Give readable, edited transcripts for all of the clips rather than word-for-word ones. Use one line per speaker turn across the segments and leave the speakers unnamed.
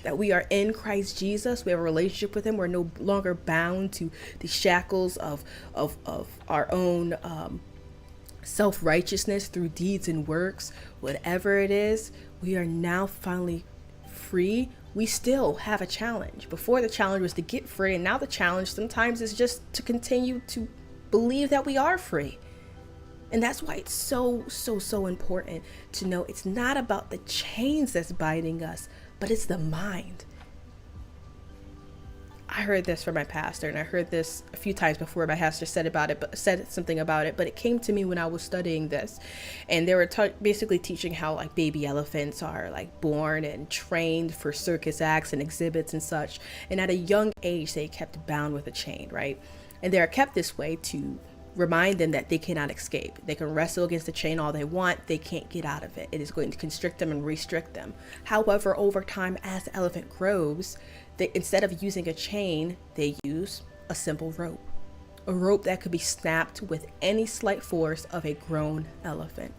that we are in Christ Jesus. We have a relationship with him. We're no longer bound to the shackles of our own self-righteousness through deeds and works. Whatever it is, we are now finally free. We still have a challenge. Before, the challenge was to get free, and now the challenge sometimes is just to continue to believe that we are free. And that's why it's so important to know it's not about the chains that's binding us, but it's the mind. I heard this from my pastor, and I heard this a few times before my pastor said something about it, but it came to me when I was studying this. And they were basically teaching how like baby elephants are like born and trained for circus acts and exhibits and such. And at a young age, they kept bound with a chain, right? And they are kept this way to remind them that they cannot escape. They can wrestle against the chain all they want. They can't get out of it. It is going to constrict them and restrict them. However, over time, as the elephant grows, instead of using a chain, they use a simple rope. A rope that could be snapped with any slight force of a grown elephant.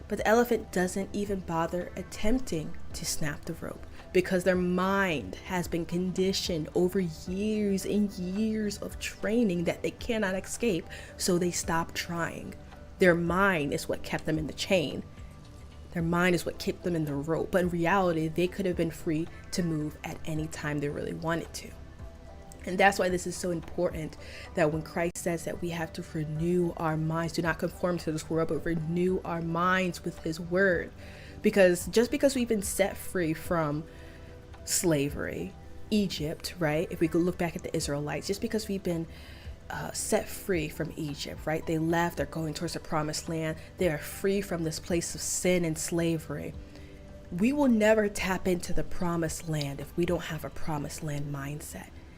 But the elephant doesn't even bother attempting to snap the rope because their mind has been conditioned over years and years of training that they cannot escape, so they stop trying. Their mind is what kept them in the chain. Their mind is what kept them in the rope. But in reality, they could have been free to move at any time they really wanted to. And that's why this is so important, that when Christ says that we have to renew our minds, do not conform to this world, but renew our minds with his word. Because just because we've been set free from slavery, Egypt, right? If we could look back at the Israelites, just because we've been set free from Egypt, right? They left, they're going towards the promised land. They are free from this place of sin and slavery. We will never tap into the promised land if we don't have a promised land mindset.